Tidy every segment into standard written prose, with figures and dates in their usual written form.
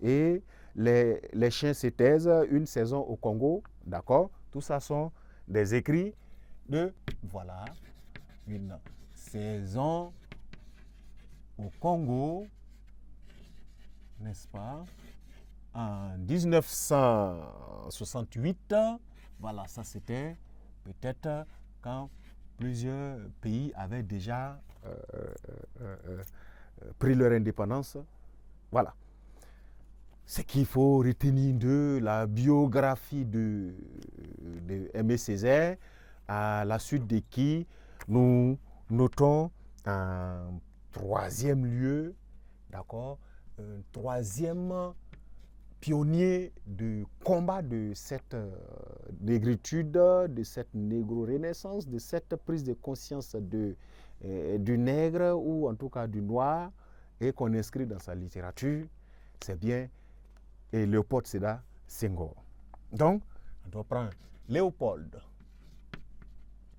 et les chiens se taisent, une saison au Congo, d'accord? Tout ça sont des écrits de, voilà, une saison au Congo, n'est-ce pas? En 1968, voilà, ça c'était peut-être quand plusieurs pays avaient déjà pris leur indépendance. Voilà. Ce qu'il faut retenir de la biographie de Aimé Césaire, à la suite de qui nous notons en troisième lieu, d'accord, un troisième pionnier de combat de cette négritude, de cette négro-renaissance, de cette prise de conscience du nègre ou en tout cas du noir et qu'on inscrit dans sa littérature, c'est bien Léopold Sédar Senghor. Donc, on doit prendre Léopold,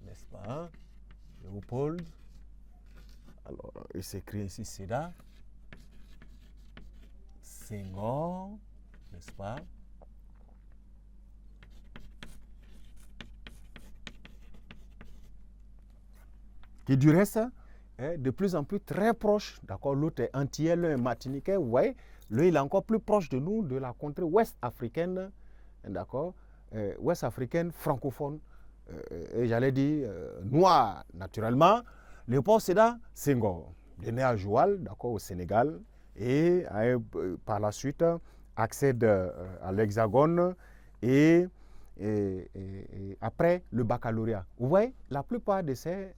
n'est-ce pas? Léopold, alors il s'écrit ici Sédar Senghor, n'est-ce pas? Qui du reste est de plus en plus très proche, d'accord? L'autre est antillais, l'un est martiniquais, vous voyez? Lui, il est encore plus proche de nous, de la contrée ouest africaine, d'accord? Ouest africaine, francophone, et j'allais dire noire, naturellement. Léopold Sédar Senghor, il est né à Joal, d'accord, au Sénégal, et par la suite accède à l'Hexagone et après le baccalauréat. Vous voyez, la plupart de ces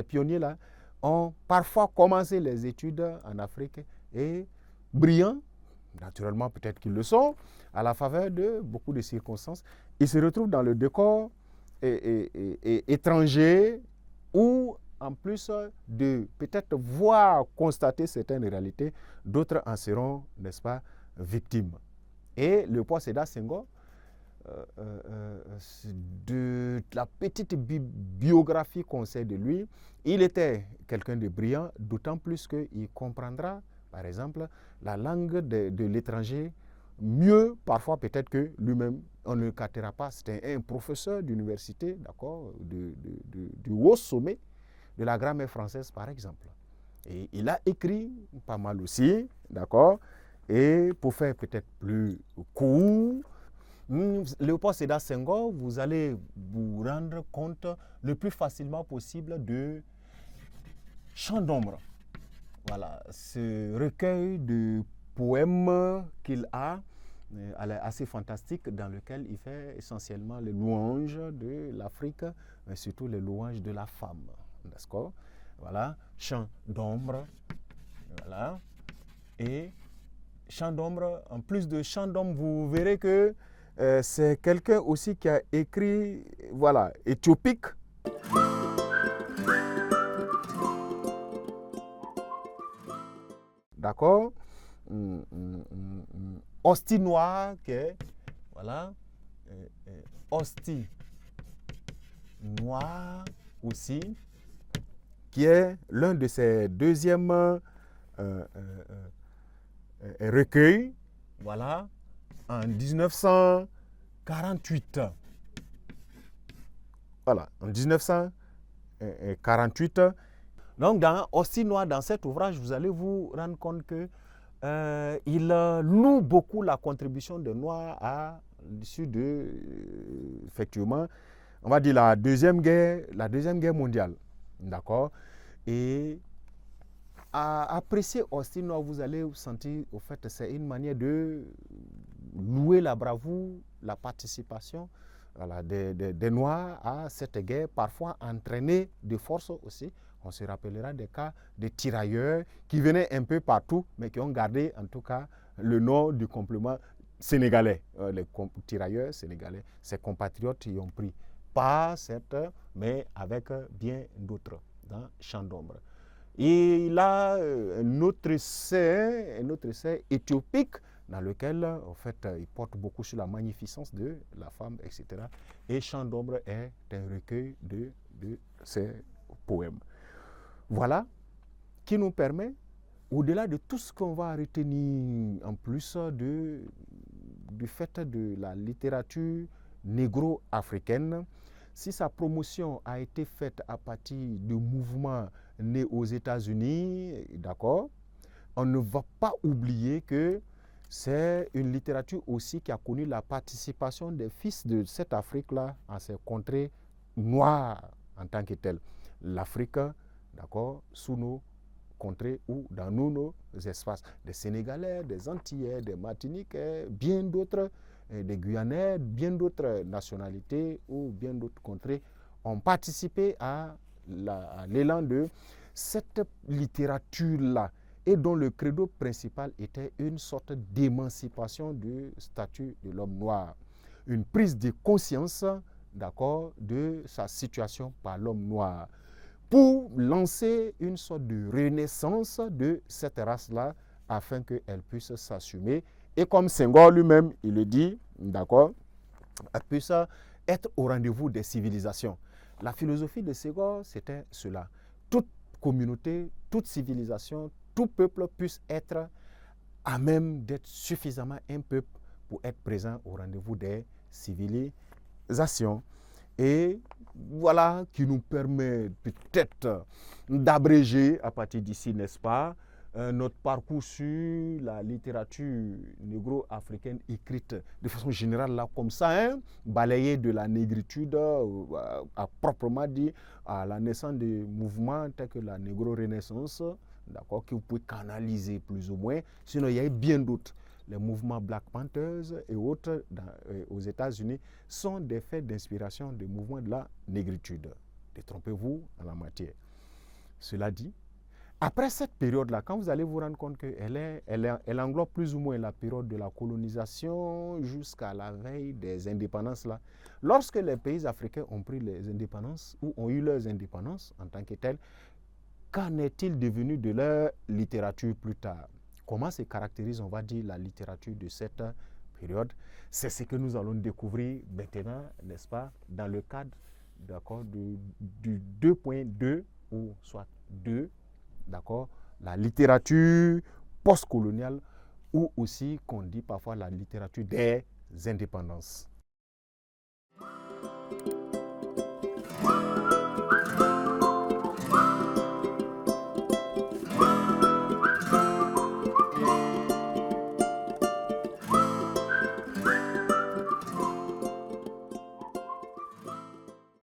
pionniers-là ont parfois commencé les études en Afrique et brillants, naturellement peut-être qu'ils le sont, à la faveur de beaucoup de circonstances, ils se retrouvent dans le décor étranger où, en plus de peut-être voir, constater certaines réalités, d'autres en seront, n'est-ce pas, victimes. Et Léopold Sédar Senghor, de la petite biographie qu'on sait de lui, il était quelqu'un de brillant, d'autant plus qu'il comprendra, par exemple, la langue de l'étranger mieux, parfois peut-être que lui-même. On ne le captera pas. C'était un professeur d'université, d'accord, du haut sommet de la grammaire française, par exemple. Et il a écrit pas mal aussi, d'accord, et pour faire peut-être plus court, Léopold Sédar Senghor, vous allez vous rendre compte le plus facilement possible de Chants d'ombre. Voilà, ce recueil de poèmes qu'il a, assez fantastique, dans lequel il fait essentiellement les louanges de l'Afrique, mais surtout les louanges de la femme. D'accord? Voilà, Chants d'ombre. Voilà. Et Chants d'ombre, en plus de Chants d'ombre, vous verrez que c'est quelqu'un aussi qui a écrit, voilà, Éthiopique. D'accord? Hostie noire, qui est, voilà, Hostie noire aussi, qui est l'un de ses deuxièmes recueils, voilà, en 1948. Voilà, en 1948. Donc, dans Hostie noire, dans cet ouvrage, vous allez vous rendre compte que il loue beaucoup la contribution des Noirs à l'issue de, effectivement, on va dire la deuxième guerre mondiale. D'accord? Et à apprécier Hostie noire, vous allez vous sentir, au fait, c'est une manière de louer la bravoure, la participation, voilà, des Noirs à cette guerre, parfois entraînée de force aussi. On se rappellera des cas de tirailleurs qui venaient un peu partout, mais qui ont gardé en tout cas le nom du complément sénégalais. Les tirailleurs sénégalais, ces compatriotes y ont pris pas cette, mais avec bien d'autres dans Chants d'ombre. Et il a un autre essai éthiopique, dans lequel, en fait, il porte beaucoup sur la magnificence de la femme, etc. Et Chants d'ombre est un recueil de ces poèmes. Voilà, qui nous permet au-delà de tout ce qu'on va retenir en plus du fait de la littérature négro-africaine, si sa promotion a été faite à partir de mouvements nés aux États-Unis, d'accord, on ne va pas oublier que c'est une littérature aussi qui a connu la participation des fils de cette Afrique-là en ces contrées noires en tant que telles. L'Afrique, d'accord, sous nos contrées ou dans nos espaces. Des Sénégalais, des Antillais, des Martiniquais, bien d'autres, des Guyanais, bien d'autres nationalités ou bien d'autres contrées ont participé à l'élan de cette littérature-là et dont le credo principal était une sorte d'émancipation du statut de l'homme noir. Une prise de conscience, d'accord, de sa situation par l'homme noir, pour lancer une sorte de renaissance de cette race-là afin qu'elle puisse s'assumer. Et comme Senghor lui-même, il le dit, d'accord, elle puisse être au rendez-vous des civilisations. La philosophie de Senghor, c'était cela. Toute communauté, toute civilisation, tout peuple puisse être à même d'être suffisamment un peuple pour être présent au rendez-vous des civilisations. Et voilà qui nous permet peut-être d'abréger à partir d'ici, n'est-ce pas, notre parcours sur la littérature négro-africaine écrite de façon générale, là, comme ça, hein, balayée de la négritude, à proprement dit, à la naissance des mouvements tels que la négro-renaissance, d'accord, que vous pouvez canaliser plus ou moins. Sinon, il y a bien d'autres. Les mouvements Black Panthers et autres aux États-Unis sont des faits d'inspiration des mouvements de la négritude. Détrompez-vous en la matière. Cela dit, après cette période-là, quand vous allez vous rendre compte qu'elle englobe plus ou moins la période de la colonisation jusqu'à la veille des indépendances, là, lorsque les pays africains ont pris les indépendances ou ont eu leurs indépendances en tant que telles, qu'en est-il devenu de leur littérature plus tard? Comment se caractérise, on va dire, la littérature de cette période? C'est ce que nous allons découvrir maintenant, n'est-ce pas, dans le cadre, d'accord, du 2.2 ou soit 2, d'accord, la littérature postcoloniale ou aussi qu'on dit parfois la littérature des indépendances.